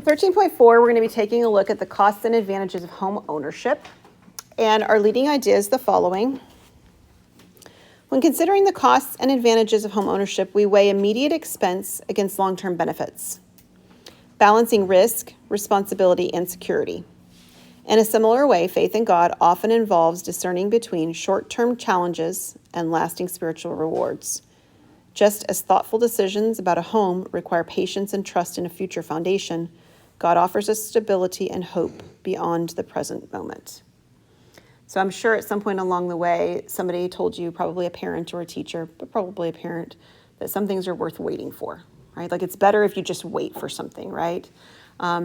13.4, we're going to be taking a look at the costs and advantages of home ownership. And our leading idea is the following. When considering the costs and advantages of home ownership, we weigh immediate expense against long-term benefits, balancing risk, responsibility, and security. In a similar way, faith in God often involves discerning between short-term challenges and lasting spiritual rewards. Just as thoughtful decisions about a home require patience and trust in a future foundation, God offers us stability and hope beyond the present moment. So I'm sure at some point along the way, somebody told you, probably a parent or a teacher, but probably a parent, that some things are worth waiting for, right? Like it's better if you just wait for something, right?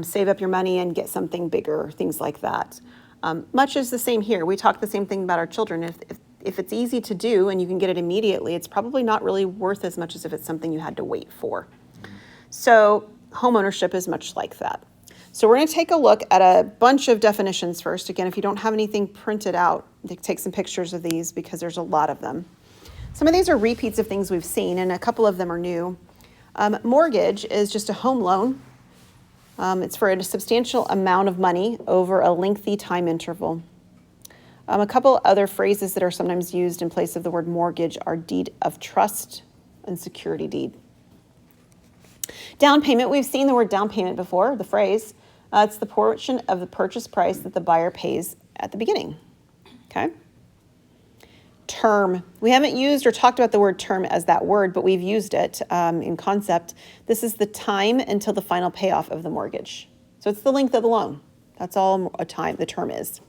Save up your money and get something bigger, things like that. Much is the same here. We talk the same thing about our children. If it's easy to do and you can get it immediately, it's probably not really worth as much as if it's something you had to wait for. So home ownership is much like that. So we're going to take a look at a bunch of definitions first. Again, if you don't have anything printed out, take some pictures of these because there's a lot of them. Some of these are repeats of things we've seen, and a couple of them are new. Mortgage is just a home loan. It's for a substantial amount of money over a lengthy time interval. A couple other phrases that are sometimes used in place of the word mortgage are deed of trust and security deed. Down payment, we've seen the word down payment before, the phrase. It's the portion of the purchase price that the buyer pays at the beginning. Okay. Term. We haven't used or talked about the word term as that word, but we've used it in concept. This is the time until the final payoff of the mortgage. So it's the length of the loan. That's all the term is.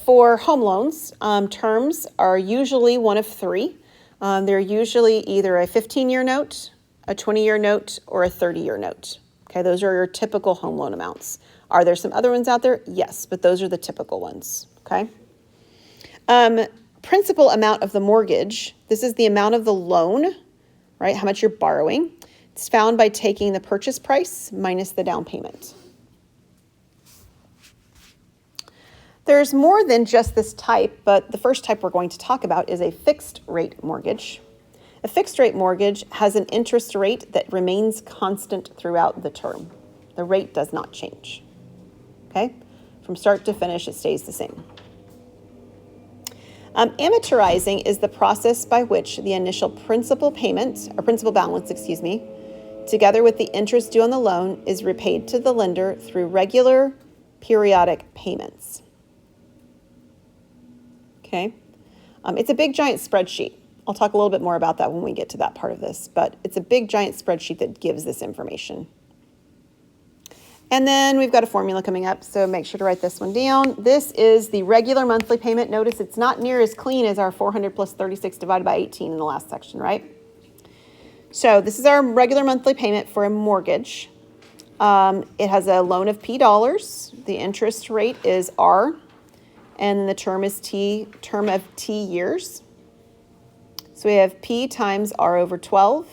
For home loans, terms are usually one of three. They're usually either a 15-year note, a 20-year note, or a 30-year note. Okay, those are your typical home loan amounts. Are there some other ones out there? Yes, but those are the typical ones. Okay. Principal amount of the mortgage. This is the amount of the loan, right? How much you're borrowing. It's found by taking the purchase price minus the down payment. There's more than just this type, but the first type we're going to talk about is a fixed rate mortgage. A fixed rate mortgage has an interest rate that remains constant throughout the term. The rate does not change. Okay? From start to finish, it stays the same. Amortizing is the process by which the initial principal balance, together with the interest due on the loan, is repaid to the lender through regular periodic payments. Okay? It's a big giant spreadsheet. I'll talk a little bit more about that when we get to that part of this, but it's a big giant spreadsheet that gives this information. And then we've got a formula coming up, so make sure to write this one down. This is the regular monthly payment. Notice it's not near as clean as our 400 plus 36 divided by 18 in the last section, right? So this is our regular monthly payment for a mortgage. It has a loan of P dollars. The interest rate is R, and the term is term of T years. So we have P times R over 12,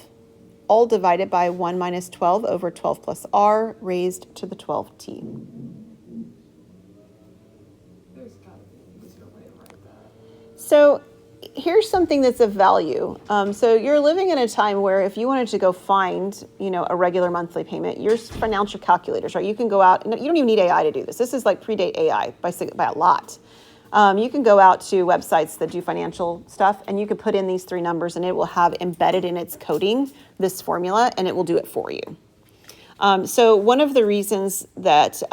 all divided by 1 minus 12 over 12 plus R raised to the 12T. So here's something that's of value. So you're living in a time where if you wanted to go find, a regular monthly payment, your financial calculators, right? You can go out, and you don't even need AI to do this. This is like predate AI by a lot. You can go out to websites that do financial stuff and you can put in these three numbers and it will have embedded in its coding this formula and it will do it for you. So one of the reasons that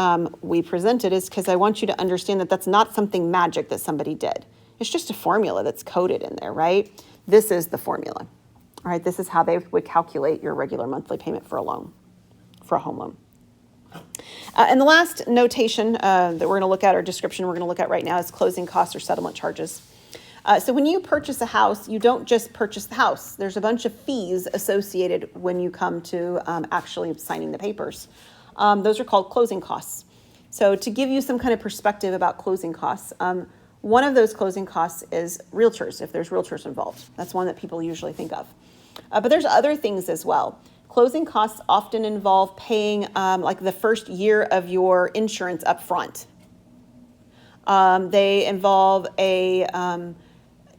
we present it is because I want you to understand that that's not something magic that somebody did. It's just a formula that's coded in there, right? This is the formula. All right, this is how they would calculate your regular monthly payment for a loan, for a home loan. And the last notation that we're going to look at, or description we're going to look at right now, is closing costs or settlement charges. So when you purchase a house, you don't just purchase the house. There's a bunch of fees associated when you come to actually signing the papers. Those are called closing costs. So to give you some kind of perspective about closing costs, one of those closing costs is realtors, if there's realtors involved. That's one that people usually think of. But there's other things as well. Closing costs often involve paying like the first year of your insurance up front. They involve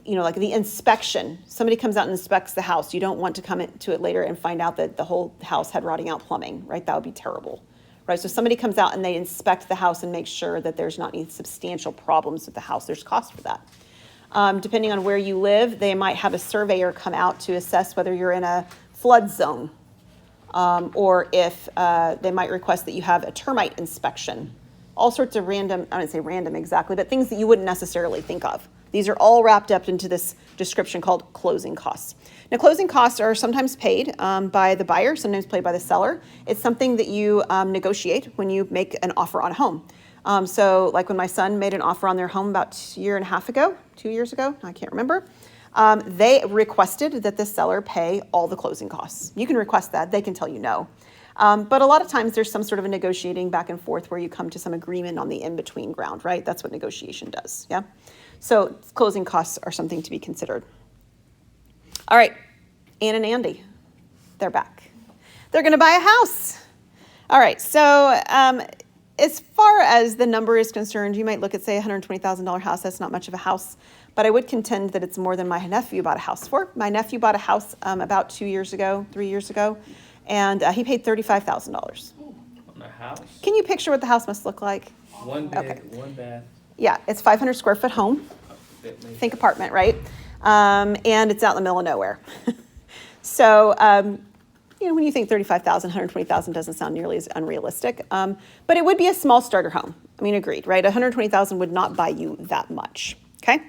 like the inspection. Somebody comes out and inspects the house. You don't want to come into it later and find out that the whole house had rotting out plumbing, right? That would be terrible, right? So somebody comes out and they inspect the house and make sure that there's not any substantial problems with the house. There's cost for that. Depending on where you live, they might have a surveyor come out to assess whether you're in a flood zone, or if they might request that you have a termite inspection. All sorts of random, I wouldn't say random exactly, but things that you wouldn't necessarily think of. These are all wrapped up into this description called closing costs. Now, closing costs are sometimes paid by the buyer, sometimes paid by the seller. It's something that you negotiate when you make an offer on a home. So like when my son made an offer on their home about 2 years ago, I can't remember. They requested that the seller pay all the closing costs. You can request that, they can tell you no. But a lot of times there's some sort of a negotiating back and forth where you come to some agreement on the in-between ground, right? That's what negotiation does, yeah? So closing costs are something to be considered. All right, Ann and Andy, they're back. They're gonna buy a house. All right, so as far as the number is concerned, you might look at, say, a $120,000 house. That's not much of a house, but I would contend that it's more than my nephew bought a house for. My nephew bought a house about 3 years ago, and he paid $35,000. On a house? Can you picture what the house must look like? One bed, one bath. Yeah, it's 500 square foot home. Think apartment, right? And it's out in the middle of nowhere. So, when you think 35,000, 120,000 doesn't sound nearly as unrealistic. But it would be a small starter home. I mean, agreed, right? 120,000 would not buy you that much, okay?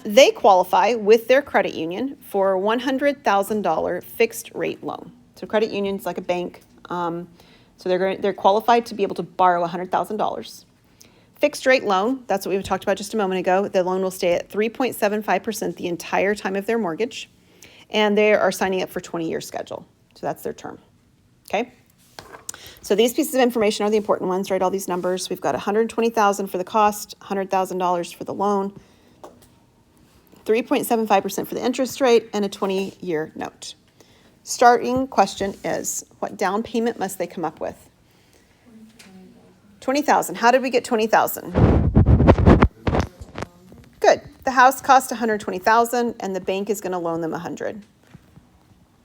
They qualify with their credit union for $100,000 fixed rate loan. So credit union's like a bank. So they're qualified to be able to borrow $100,000. Fixed rate loan, that's what we talked about just a moment ago. The loan will stay at 3.75% the entire time of their mortgage. And they are signing up for 20-year schedule. So that's their term, okay? So these pieces of information are the important ones, right? All these numbers. We've got $120,000 for the cost, $100,000 for the loan, 3.75% for the interest rate, and a 20-year note. Starting question is, what down payment must they come up with? $20,000. How did we get $20,000? Good. The house cost $120,000, and the bank is going to loan them $100,000.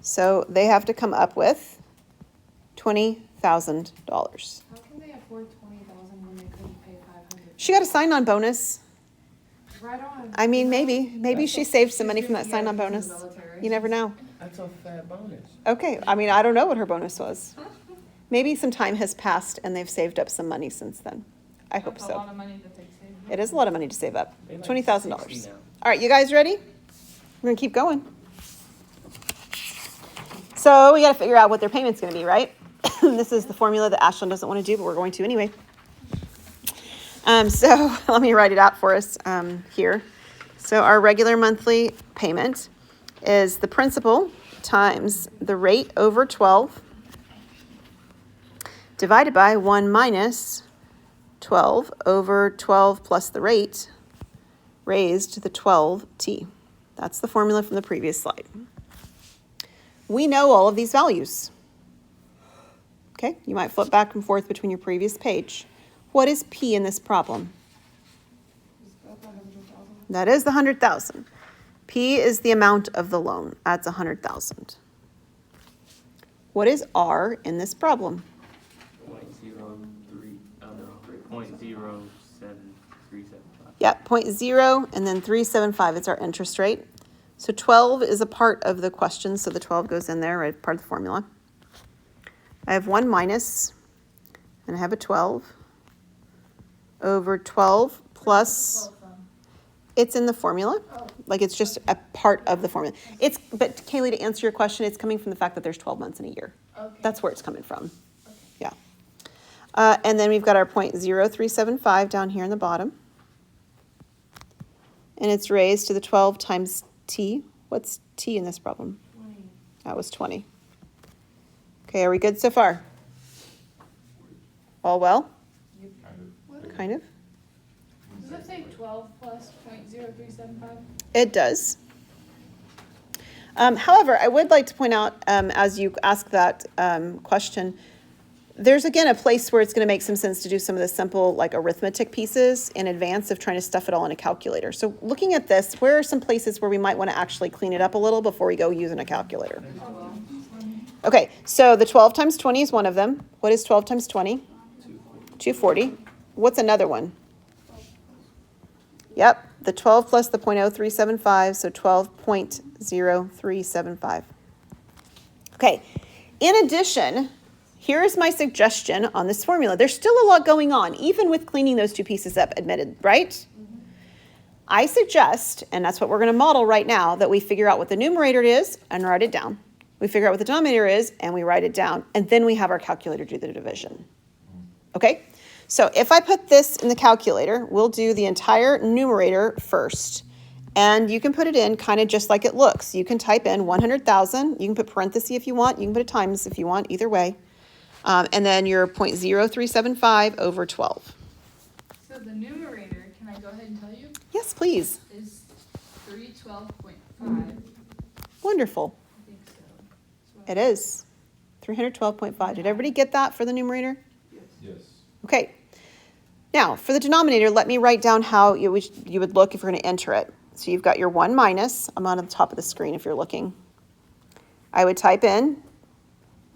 So they have to come up with $20,000. How can they afford $20,000 when they couldn't pay $500,000? She got a sign-on bonus. Right on. I mean, maybe she saved some money from that sign-on bonus. You never know. That's a fat bonus. Okay, I mean, I don't know what her bonus was. Maybe some time has passed and they've saved up some money since then. I hope That's a lot so. of money that they save. It is a lot of money to save up. They like $20,000. 60 now. All right, you guys ready? We're gonna keep going. So we gotta figure out what their payment's gonna be, right? This is the formula that Ashlyn doesn't want to do, but we're going to anyway. So let me write it out for us here. So our regular monthly payment is the principal times the rate over 12 divided by 1 minus 12 over 12 plus the rate raised to the 12t. That's the formula from the previous slide. We know all of these values. Okay, you might flip back and forth between your previous page. What is P in this problem? That is the 100,000. P is the amount of the loan. That's 100,000. What is R in this problem? 0.07375. Yep, 0.0 and then 375 is our interest rate. So 12 is a part of the question, so the 12 goes in there, right, part of the formula. I have 1 minus, and I have a 12 over 12 plus, it's in the formula. Like it's just a part of the formula. But Kaylee, to answer your question, it's coming from the fact that there's 12 months in a year. Okay. That's where it's coming from. Yeah. And then we've got our 0.0375 down here in the bottom. And it's raised to the 12 times t. What's t in this problem? 20. That was 20. Okay, are we good so far? All well? Kind of. Does it say 12 plus 0.0375? It does. However, I would like to point out, as you ask that question, there's again a place where it's going to make some sense to do some of the simple like arithmetic pieces in advance of trying to stuff it all in a calculator. So looking at this, where are some places where we might want to actually clean it up a little before we go using a calculator? Okay, so the 12 times 20 is one of them. What is 12 times 20? 240. What's another one? Yep, the 12 plus the 0.0375, so 12.0375. Okay, in addition, here is my suggestion on this formula. There's still a lot going on, even with cleaning those two pieces up, admitted, right? I suggest, and that's what we're going to model right now, that we figure out what the numerator is and write it down. We figure out what the denominator is and we write it down, and then we have our calculator do the division. Okay? So if I put this in the calculator, we'll do the entire numerator first. And you can put it in kind of just like it looks. You can type in 100,000. You can put parentheses if you want. You can put a times if you want, either way. And then your 0.0375 over 12. So the numerator, can I go ahead and tell you, Yes, please. is 312.5. Wonderful. I think so. It is 312.5. Did everybody get that for the numerator? Yes. Okay. Now, for the denominator, let me write down how you would look if you're going to enter it. So you've got your 1 minus. I'm on the top of the screen if you're looking. I would type in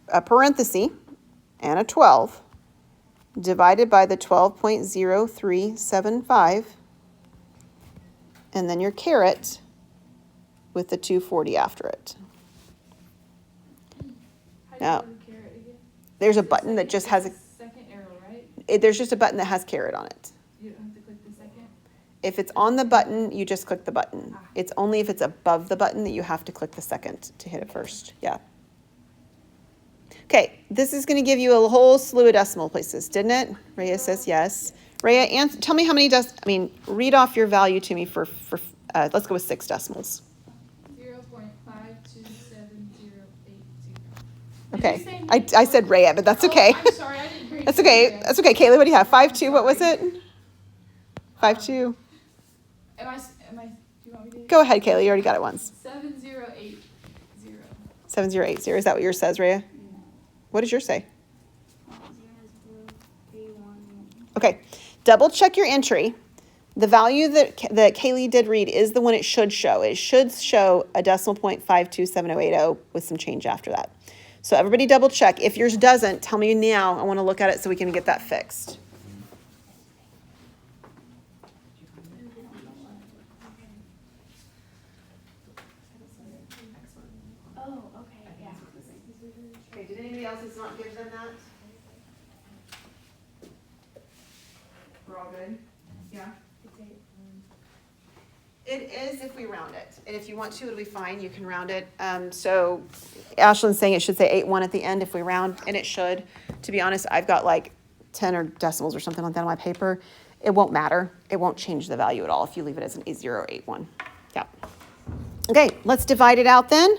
a parenthesis and a 12 divided by the 12.0375, and then your caret with the 240 after it. How do Now, you go to carrot again? there's a button that just has a, Second arrow, right? there's just a button that has caret on it. You don't have to click the second? If it's on the button, you just click the button. It's only if it's above the button that you have to click the second to hit it first. Yeah. Okay, this is going to give you a whole slew of decimal places, didn't it? Rhea says yes. Rhea, tell me how many read off your value to me for let's go with 6 decimals. 0.527080. Okay, I said Rhea, but that's okay. Oh, I'm sorry, I didn't hear you. That's okay. That's okay. Kayla, what do you have? 5.2, what was it? 5.2. Do you want me to? Go ahead, Kayla, you already got it once. 7080. 7080, is that what yours says, Rhea? What does yours say? Okay, double check your entry. The value that Kaylee did read is the one it should show. It should show a decimal point 527080 with some change after that. So everybody double check. If yours doesn't, tell me now. I want to look at it so we can get that fixed. Oh, okay, yeah. Okay, did anybody else not give them that? We're all good? Yeah? It is if we round it. And if you want to, it'll be fine. You can round it. So Ashlyn's saying it should say 8.1 at the end if we round, and it should. To be honest, I've got like 10 or decimals or something like that on my paper. It won't matter. It won't change the value at all if you leave it as an 8081. Yeah. Okay, let's divide it out then.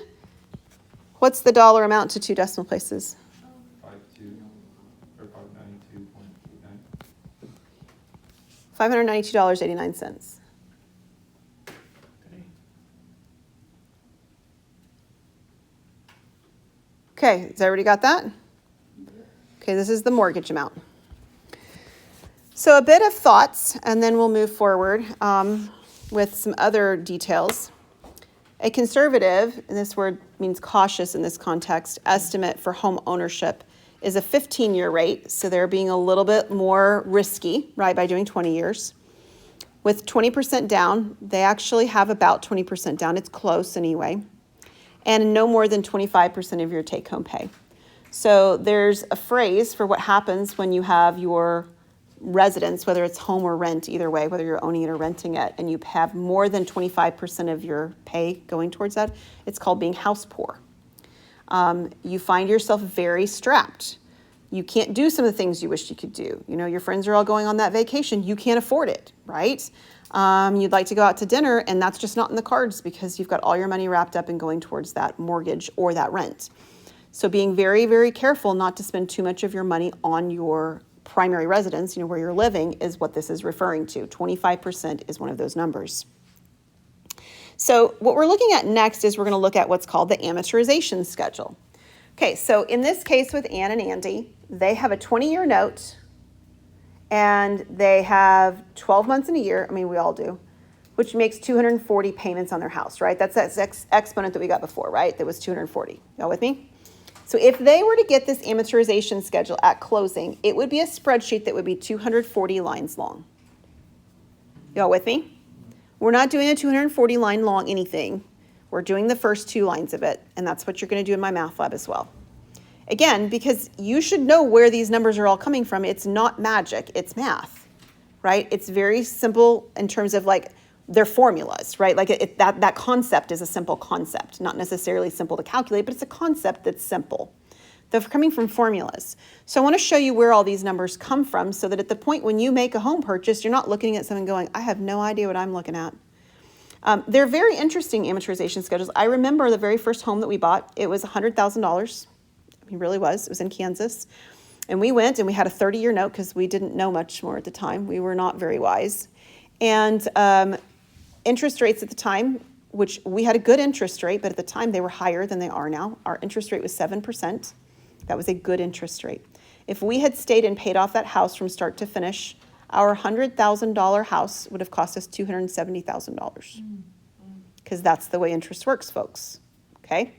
What's the dollar amount to 2 decimal places? 52 or 592.89. $592.89. Okay, has everybody got that? Okay, this is the mortgage amount. So a bit of thoughts, and then we'll move forward with some other details. A conservative, and this word means cautious in this context, estimate for home ownership is a 15-year rate, so they're being a little bit more risky, right, by doing 20 years. With 20% down, they actually have about 20% down. It's close anyway. And no more than 25% of your take-home pay. So there's a phrase for what happens when you have your residence, whether it's home or rent, either way, whether you're owning it or renting it, and you have more than 25% of your pay going towards that. It's called being house poor. You find yourself very strapped. You can't do some of the things you wish you could do. You know, your friends are all going on that vacation. You can't afford it, right? You'd like to go out to dinner, and that's just not in the cards because you've got all your money wrapped up and going towards that mortgage or that rent. So being very, very careful not to spend too much of your money on your primary residence, you know, where you're living, is what this is referring to. 25% is one of those numbers. So what we're looking at next is we're going to look at what's called the amortization schedule. Okay, so in this case with Ann and Andy, they have a 20-year note and they have 12 months in a year. I mean, we all do, which makes 240 payments on their house, right? That's that exponent that we got before, right? That was 240. Y'all with me? So if they were to get this amortization schedule at closing, it would be a spreadsheet that would be 240 lines long. Y'all with me? We're not doing a 240 line long anything. We're doing the first 2 lines of it, and that's what you're going to do in my math lab as well. Again, because you should know where these numbers are all coming from. It's not magic, it's math, right? It's very simple in terms of like their formulas, right? Like that concept is a simple concept, not necessarily simple to calculate, but it's a concept that's simple. They're coming from formulas. So I want to show you where all these numbers come from so that at the point when you make a home purchase, you're not looking at something going, I have no idea what I'm looking at. They're very interesting amortization schedules. I remember the very first home that we bought, it was $100,000. It really was. It was in Kansas. And we went and we had a 30-year note because we didn't know much more at the time. We were not very wise. And interest rates at the time, which we had a good interest rate, but at the time they were higher than they are now. Our interest rate was 7%. That was a good interest rate. If we had stayed and paid off that house from start to finish, our $100,000 house would have cost us $270,000. Because that's the way interest works, folks. Okay?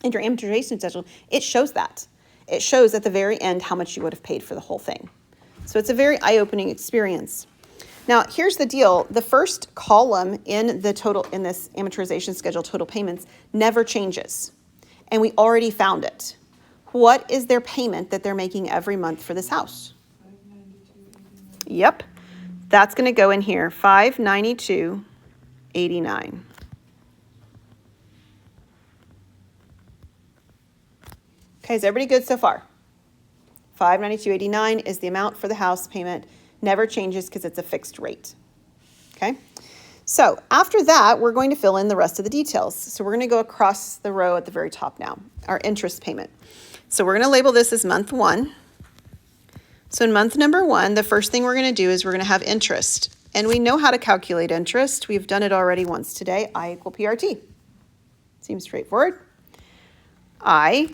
And your amortization schedule, it shows that. It shows at the very end how much you would have paid for the whole thing. So it's a very eye-opening experience. Now, here's the deal. The first column in the total, in this amortization schedule, total payments, never changes. And we already found it. What is their payment that they're making every month for this house? Yep. That's going to go in here, $592.89. Okay, is everybody good so far? $592.89 is the amount for the house payment. Never changes because it's a fixed rate. Okay? So after that, we're going to fill in the rest of the details. So we're going to go across the row at the very top now, our interest payment. So we're going to label this as month 1. So in month number 1, the first thing we're going to do is we're going to have interest. And we know how to calculate interest. We've done it already once today. I = PRT. Seems straightforward. I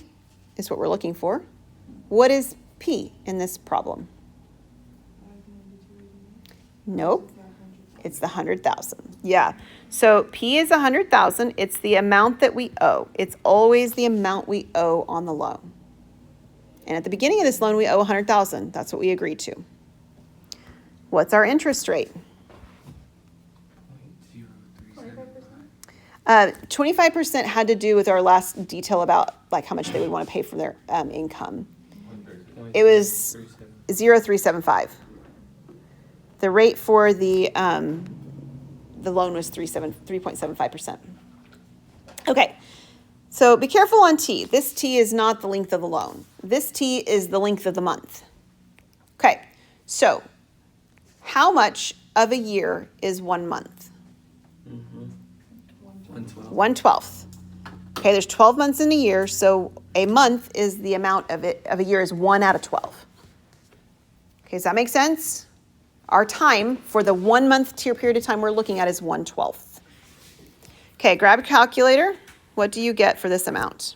is what we're looking for. What is P in this problem? Nope. It's the 100,000. Yeah. So P is 100,000. It's the amount that we owe. It's always the amount we owe on the loan. And at the beginning of this loan, we owe 100,000. That's what we agreed to. What's our interest rate? 25% had to do with our last detail about like how much they would want to pay for their income. It was 0.375. The rate for the loan was 3.75%. Okay, so be careful on T. This T is not the length of the loan. This T is the length of the month. Okay, so how much of a year is 1 month? 1/12. Okay, there's 12 months in a year, so a month is the amount of a year is 1 out of 12. Okay, does that make sense? Our time for the 1 month tier period of time we're looking at is 1/12. Okay, grab a calculator. What do you get for this amount?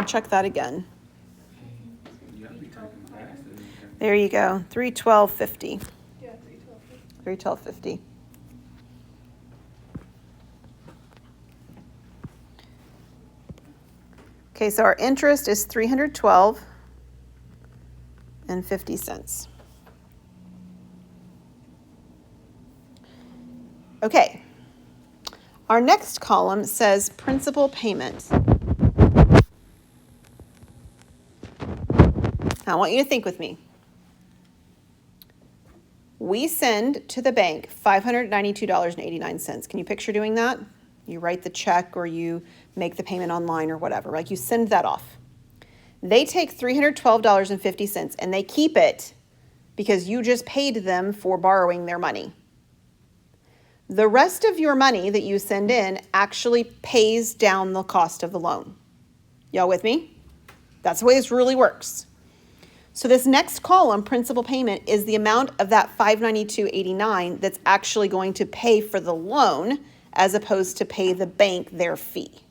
Check that again. There you go, 312.50. Yeah, 312. 312.50. Okay, so our interest is $312.50. Okay, our next column says principal payment. Now, I want you to think with me. We send to the bank $592.89. Can you picture doing that? You write the check or you make the payment online or whatever, like you send that off. They take $312.50 and they keep it because you just paid them for borrowing their money. The rest of your money that you send in actually pays down the cost of the loan. Y'all with me? That's the way this really works. So this next column, principal payment, is the amount of that $592.89 that's actually going to pay for the loan as opposed to pay the bank their fee.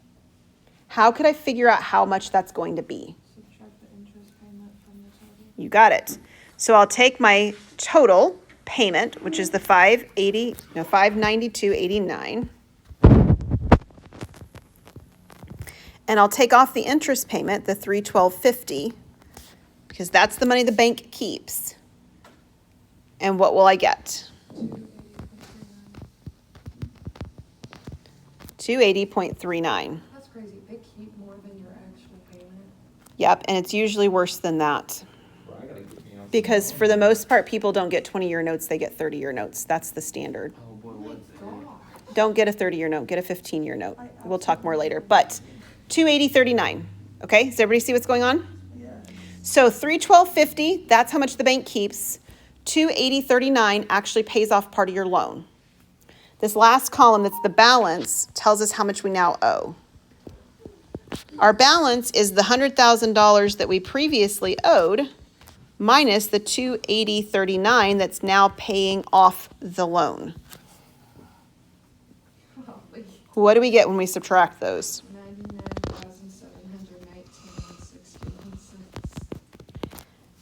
How could I figure out how much that's going to be? Subtract the interest payment from the total. You got it. So I'll take my total payment, which is the $592.89. And I'll take off the interest payment, the $312.50, because that's the money the bank keeps. And what will I get? 280.39. That's crazy. They keep more than your actual payment. Yep, and it's usually worse than that. Bro, I gotta get me on. Because for the most part, people don't get 20-year notes, they get 30-year notes. That's the standard. Oh, boy, what's it? Don't get a 30-year note, get a 15-year note. We'll talk more later, but 280.39. Okay, does everybody see what's going on? So 312.50, that's how much the bank keeps. 280.39 actually pays off part of your loan. This last column, that's the balance, tells us how much we now owe. Our balance is the $100,000 that we previously owed minus the 280.39 that's now paying off the loan. Holy. What do we get when we subtract those? 99,719.61.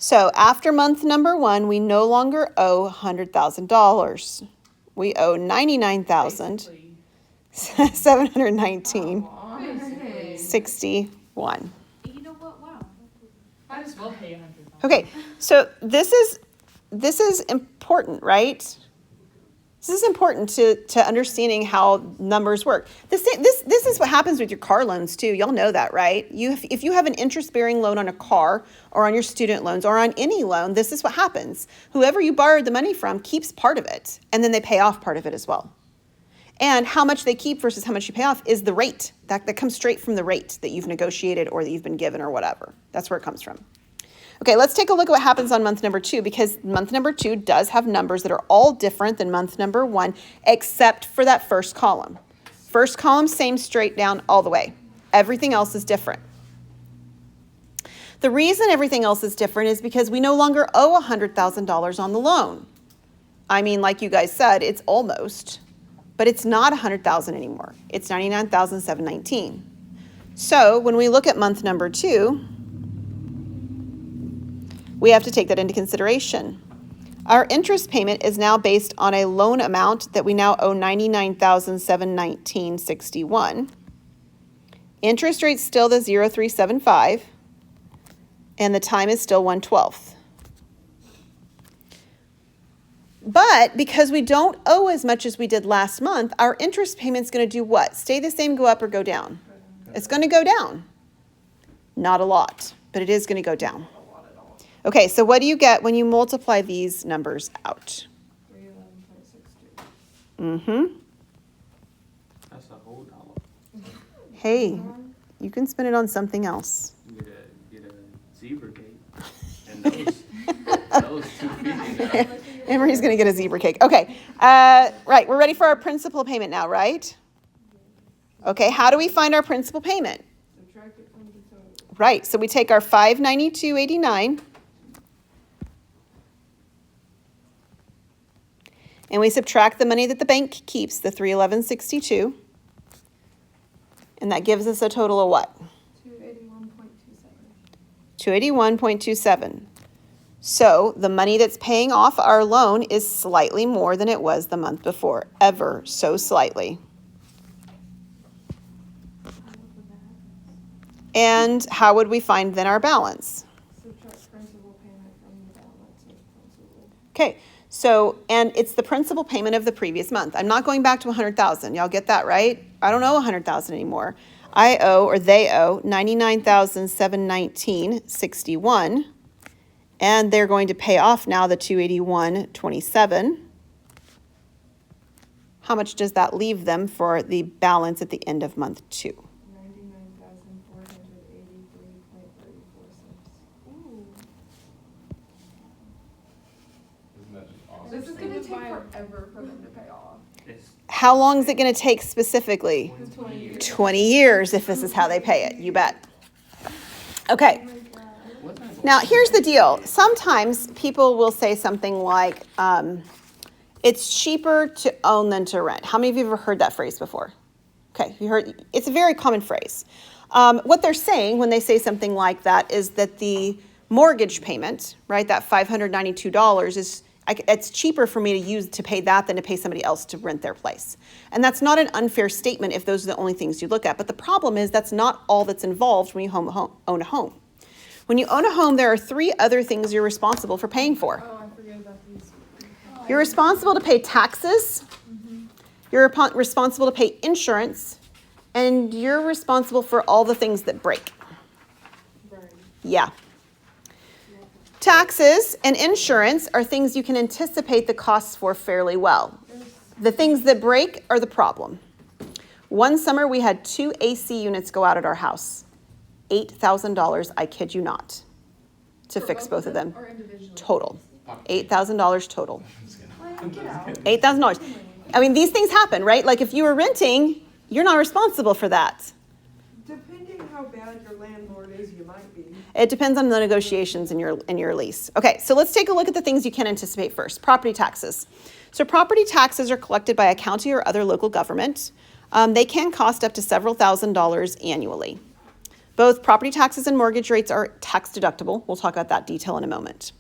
So after month number 1, we no longer owe $100,000. We owe $99,719.61. Honestly. You know what? Wow. Might as well pay $100. Okay, so this is important, right? This is important to understanding how numbers work. This is what happens with your car loans too. Y'all know that, right? If you have an interest-bearing loan on a car or on your student loans or on any loan, this is what happens. Whoever you borrowed the money from keeps part of it, and then they pay off part of it as well. And how much they keep versus how much you pay off is the rate. That comes straight from the rate that you've negotiated or that you've been given or whatever. That's where it comes from. Okay, let's take a look at what happens on month number 2, because month number 2 does have numbers that are all different than month number 1, except for that first column. First column, same straight down all the way. Everything else is different. The reason everything else is different is because we no longer owe $100,000 on the loan. I mean, like you guys said, it's almost, but it's not $100,000 anymore. It's $99,719. So when we look at month number 2, we have to take that into consideration. Our interest payment is now based on a loan amount that we now owe $99,719.61. Interest rate's still the 0.375, and the time is still 1/12. But because we don't owe as much as we did last month, our interest payment's going to do what? Stay the same, go up, or go down? It's going to go down. Not a lot, but it is going to go down. Okay, so what do you get when you multiply these numbers out? 311.62. That's a whole dollar. Hey, you can spend it on something else. You get a zebra cake. And those $250. Emery's going to get a zebra cake. Okay, right, we're ready for our principal payment now, right? Okay, how do we find our principal payment? Subtract it from the total. Right, so we take our $592.89 and we subtract the money that the bank keeps, the $311.62, and that gives us a total of what? 281.27. $281.27. So the money that's paying off our loan is slightly more than it was the month before, ever so slightly. And how would we find then our balance? Subtract principal payment from the balance of principal. Okay, so, and it's the principal payment of the previous month. I'm not going back to 100,000. Y'all get that, right? I don't owe 100,000 anymore. I owe, or they owe, 99,719.61, and they're going to pay off now the 281.27. How much does that leave them for the balance at the end of month 2? 99,483.34 Isn't that just awesome? This is gonna take forever for them to pay off. It's How long is it going to take specifically? 20 years. 20 years if this is how they pay it, you bet. Okay. Oh my Now, here's the deal. Sometimes people will say something like, it's cheaper to own than to rent. How many of you have ever heard that phrase before? Okay, you heard, it's a very common phrase. What they're saying when they say something like that is that the mortgage payment, right, that $592 is, it's cheaper for me to pay that than to pay somebody else to rent their place. And that's not an unfair statement if those are the only things you look at. But the problem is that's not all that's involved when you own a home. When you own a home, there are 3 other things you're responsible for paying for. Oh, I forget about these. You're responsible to pay taxes, you're responsible to pay insurance, and you're responsible for all the things that break. Right. Yeah. Taxes and insurance are things you can anticipate the costs for fairly well. The things that break are the problem. One summer we had 2 AC units go out at our house. $8,000, I kid you not, to fix both of them. Or individually? Total. $8,000 total. Like, get out. $8,000. I mean, these things happen, right? Like if you were renting, you're not responsible for that. Depending how bad your landlord is, you might be. It depends on the negotiations in your lease. Okay, so let's take a look at the things you can anticipate first. Property taxes. So property taxes are collected by a county or other local government. They can cost up to several $1,000s annually. Both property taxes and mortgage rates are tax deductible. We'll talk about that detail in a moment.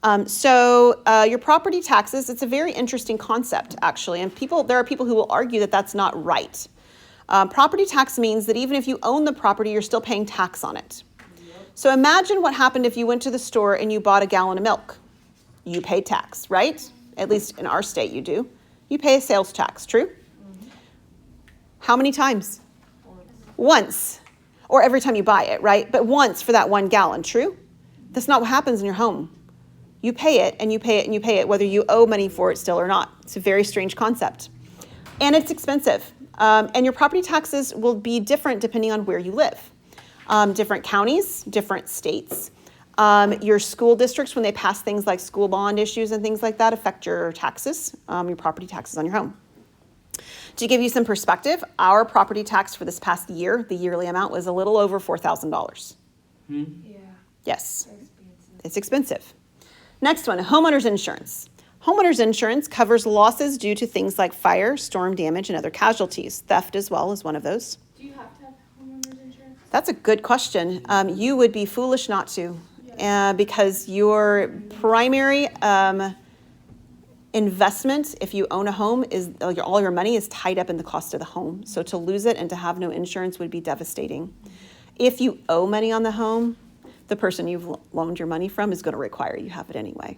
Your property taxes, it's a very interesting concept, actually, and there are people who will argue that that's not right. Property tax means that even if you own the property, you're still paying tax on it. So imagine what happened if you went to the store and you bought a gallon of milk. You pay tax, right? At least in our state you do. You pay a sales tax, true? How many times? Once. Or every time you buy it, right? But once for that 1 gallon, true? That's not what happens in your home. You pay it and you pay it and you pay it, whether you owe money for it still or not. It's a very strange concept. And it's expensive. And your property taxes will be different depending on where you live. Different counties, different states. Your school districts, when they pass things like school bond issues and things like that, affect your taxes, your property taxes on your home. To give you some perspective, our property tax for this past year, the yearly amount was a little over $4,000. Yeah. Yes, Expensive. it's expensive. Next one, homeowner's insurance. Homeowner's insurance covers losses due to things like fire, storm damage, and other casualties. Theft as well is one of those. Do you have to have homeowner's insurance? That's a good question. You would be foolish not to, because your primary investment, if you own a home, is all your money is tied up in the cost of the home. So to lose it and to have no insurance would be devastating. If you owe money on the home, the person you've loaned your money from is going to require you have it anyway.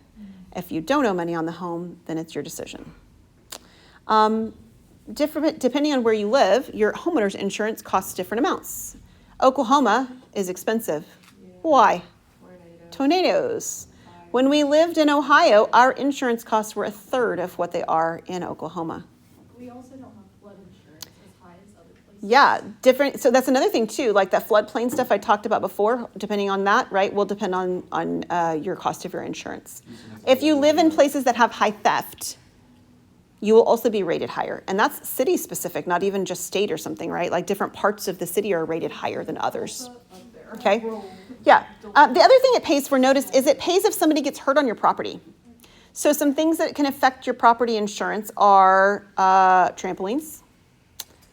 If you don't owe money on the home, then it's your decision. Depending on where you live, your homeowner's insurance costs different amounts. Oklahoma is expensive. Why? Tornadoes. When we lived in Ohio, our insurance costs were 1/3 of what they are in Oklahoma. We also don't have flood insurance as high as other places. Yeah, different. So that's another thing too, like that floodplain stuff I talked about before, depending on that, right, will depend on your cost of your insurance. If you live in places that have high theft, you will also be rated higher. And that's city specific, not even just state or something, right? Like different parts of the city are rated higher than others. Okay? Yeah. The other thing it pays for, notice, is it pays if somebody gets hurt on your property. So some things that can affect your property insurance are trampolines,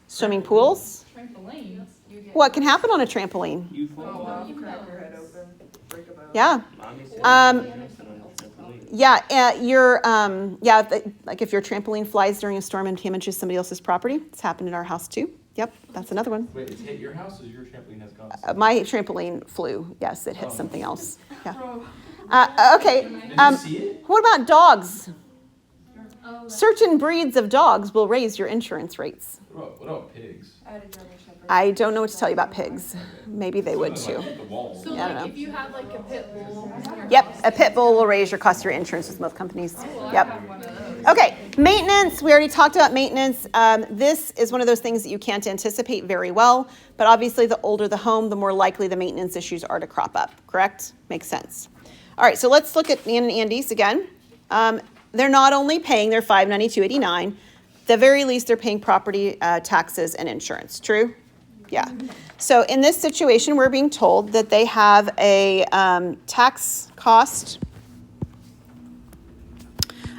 swimming pools. Trampolines. What can happen on a trampoline? You Fall fall. off, crack your head open, break a bone. Yeah. Mommy said Um, you jumped on a trampoline. Yeah, like if your trampoline flies during a storm and damages somebody else's property, it's happened in our house too. Yep, that's another one. Wait, it's hit your house or your trampoline has gone? My trampoline flew. Yes, it hit something else. Yeah. Bro, Okay. Did you see it? What about dogs? Oh, that's- Certain breeds of dogs will raise your insurance rates. What about pigs? I had a German Shepherd. I don't know what to tell you about pigs. Maybe they would too. Like, the wall. So Yeah, I don't like know. if you had like a pit bull. in your Yep, house, a pit bull will raise your cost of your insurance with most companies. I Yep. have one of those. Okay, maintenance. We already talked about maintenance. This is one of those things that you can't anticipate very well, but obviously the older the home, the more likely the maintenance issues are to crop up, correct? Makes sense. All right, so let's look at Ann and Andy's again. They're not only paying their $592.89, the very least they're paying property taxes and insurance, true? Yeah. So in this situation, we're being told that they have a tax cost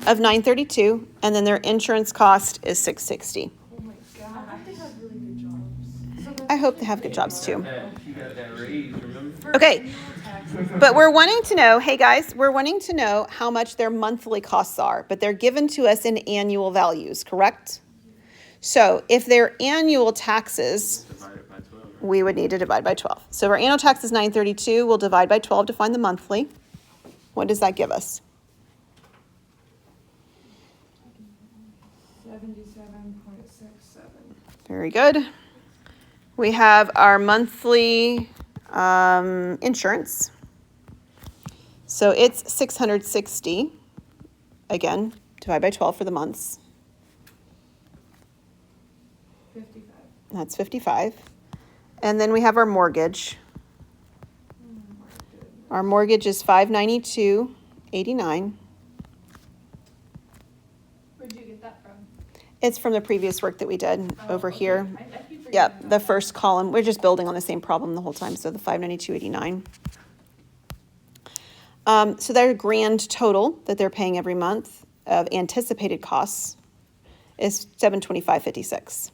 of $932, and then their insurance cost is $660. Oh my I god. hope they have really good jobs. I hope they have good jobs too. She got that raise, remember? Okay, but we're wanting to know, hey guys, we're wanting to know how much their monthly costs are, but they're given to us in annual values, correct? So if their annual taxes, Divided by 12. Right? we would need to divide by 12. So if our annual tax is $932, we'll divide by 12 to find the monthly. What does that give us? 77.67. Very good. We have our monthly insurance. So it's $660. Again, divide by 12 for the months. 55. That's 55. And then we have our mortgage. Oh my goodness. Our mortgage is $592.89. Where'd you get that from? It's from the previous work that we did Oh, over okay. here. I keep forgetting Yep, about the that. first column. We're just building on the same problem the whole time, so the 592.89. So their grand total that they're paying every month of anticipated costs is $725.56.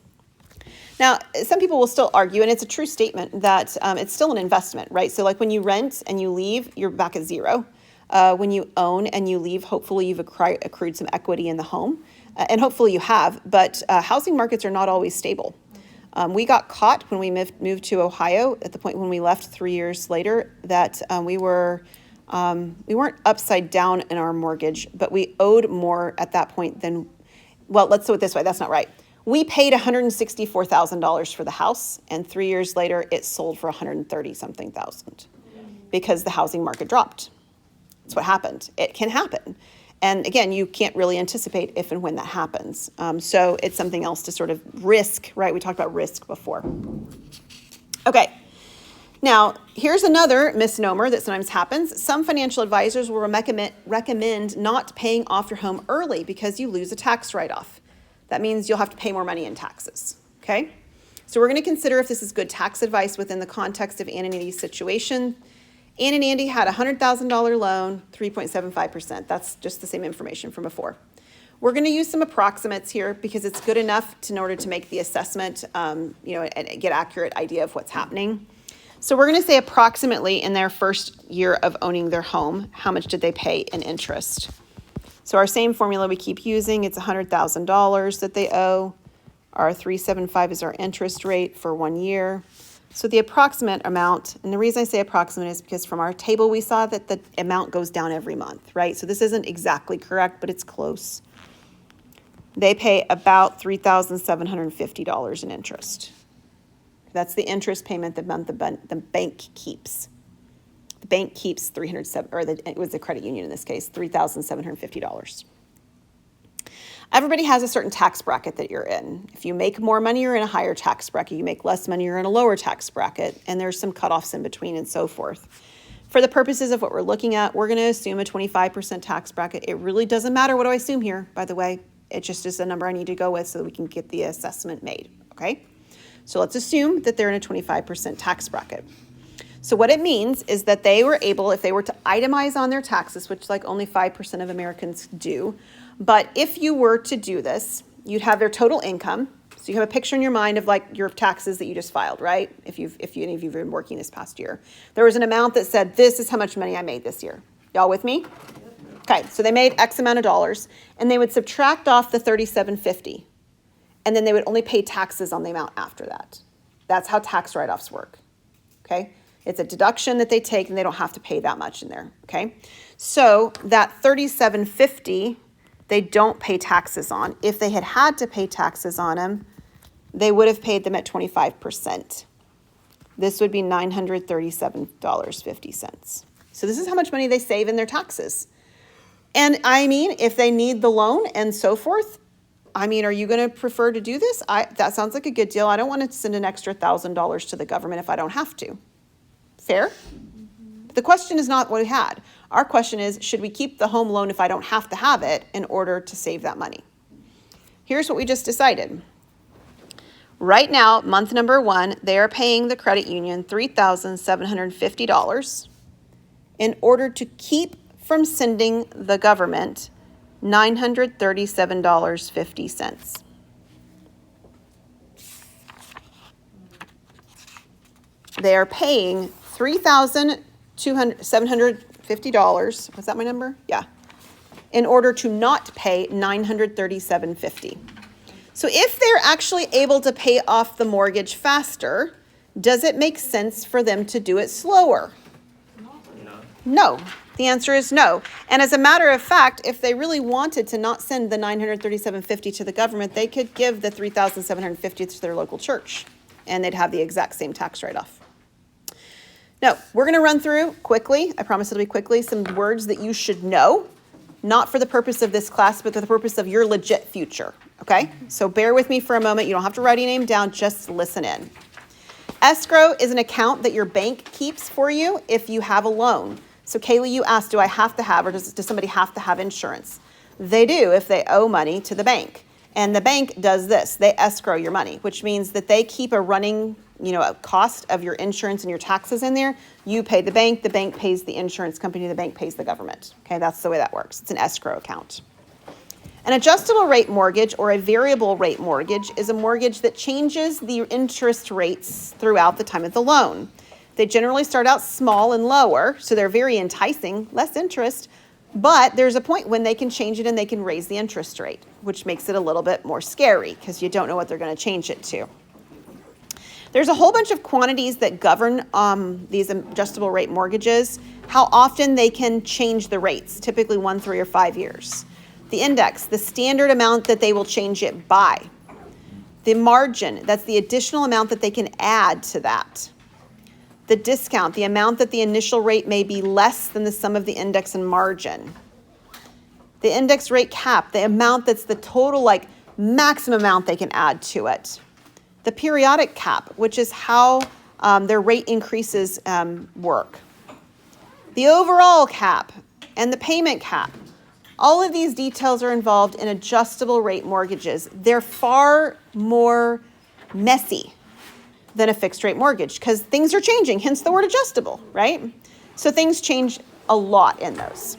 Now, some people will still argue, and it's a true statement, that it's still an investment, right? So like when you rent and you leave, you're back at zero. When you own and you leave, hopefully you've accrued some equity in the home, and hopefully you have, but housing markets are not always stable. We got caught when we moved to Ohio at the point when we left 3 years later that we weren't upside down in our mortgage, but we owed more at that point than, well, let's do it this way. That's not right. We paid $164,000 for the house, and 3 years later, it sold for $130-something thousand because the housing market dropped. That's what happened. It can happen. And again, you can't really anticipate if and when that happens. So it's something else to sort of risk, right? We talked about risk before. Okay. Now, here's another misnomer that sometimes happens. Some financial advisors will recommend not paying off your home early because you lose a tax write-off. That means you'll have to pay more money in taxes, okay? So we're going to consider if this is good tax advice within the context of Ann and Andy's situation. Ann and Andy had a $100,000 loan, 3.75%. That's just the same information from before. We're going to use some approximates here because it's good enough in order to make the assessment, and get accurate idea of what's happening. So we're going to say approximately in their first year of owning their home, how much did they pay in interest? So our same formula we keep using, it's $100,000 that they owe. Our 375 is our interest rate for 1 year. So the approximate amount, and the reason I say approximate is because from our table we saw that the amount goes down every month, right? So this isn't exactly correct, but it's close. They pay about $3,750 in interest. That's the interest payment the bank keeps. The bank keeps it was the credit union in this case, $3,750. Everybody has a certain tax bracket that you're in. If you make more money, you're in a higher tax bracket. You make less money, you're in a lower tax bracket. And there's some cutoffs in between and so forth. For the purposes of what we're looking at, we're going to assume a 25% tax bracket. It really doesn't matter what do I assume here, by the way. It just is a number I need to go with so that we can get the assessment made, okay? So let's assume that they're in a 25% tax bracket. So what it means is that they were able, if they were to itemize on their taxes, which like only 5% of Americans do, but if you were to do this, you'd have their total income. So you have a picture in your mind of like your taxes that you just filed, right? If any of you've been working this past year. There was an amount that said, this is how much money I made this year. Y'all with me? Okay, so they made X amount of dollars, and they would subtract off the $3,750, and then they would only pay taxes on the amount after that. That's how tax write-offs work, okay? It's a deduction that they take, and they don't have to pay that much in there, okay? So that $3,750, they don't pay taxes on. If they had to pay taxes on them, they would have paid them at 25%. This would be $937.50. So this is how much money they save in their taxes. And I mean, if they need the loan and so forth, I mean, are you going to prefer to do this? That sounds like a good deal. I don't want to send an extra $1,000 to the government if I don't have to. Fair? The question is not what we had. Our question is, should we keep the home loan if I don't have to have it in order to save that money? Here's what we just decided. Right now, month number 1, they are paying the credit union $3,750 in order to keep from sending the government $937.50. They are paying $3,750. Was that my number? Yeah. In order to not pay $937.50. So if they're actually able to pay off the mortgage faster, does it make sense for them to do it slower? No. The answer is no. And as a matter of fact, if they really wanted to not send the $937.50 to the government, they could give the $3,750 to their local church, and they'd have the exact same tax write-off. Now, we're going to run through quickly, I promise it'll be quickly, some words that you should know, not for the purpose of this class, but for the purpose of your legit future, okay? So bear with me for a moment. You don't have to write your name down, just listen in. Escrow is an account that your bank keeps for you if you have a loan. So Kaylee, you asked, do I have to have, or does somebody have to have insurance? They do if they owe money to the bank. And the bank does this, they escrow your money, which means that they keep a running, a cost of your insurance and your taxes in there. You pay the bank pays the insurance company, the bank pays the government. Okay, that's the way that works. It's an escrow account. An adjustable rate mortgage or a variable rate mortgage is a mortgage that changes the interest rates throughout the time of the loan. They generally start out small and lower, so they're very enticing, less interest, but there's a point when they can change it and they can raise the interest rate, which makes it a little bit more scary because you don't know what they're going to change it to. There's a whole bunch of quantities that govern these adjustable rate mortgages, how often they can change the rates, typically 1, 3, or 5 years. The index, the standard amount that they will change it by. The margin, that's the additional amount that they can add to that. The discount, the amount that the initial rate may be less than the sum of the index and margin. The index rate cap, the amount that's the total, maximum amount they can add to it. The periodic cap, which is how their rate increases work. The overall cap and the payment cap. All of these details are involved in adjustable rate mortgages. They're far more messy than a fixed rate mortgage because things are changing, hence the word adjustable, right? So things change a lot in those.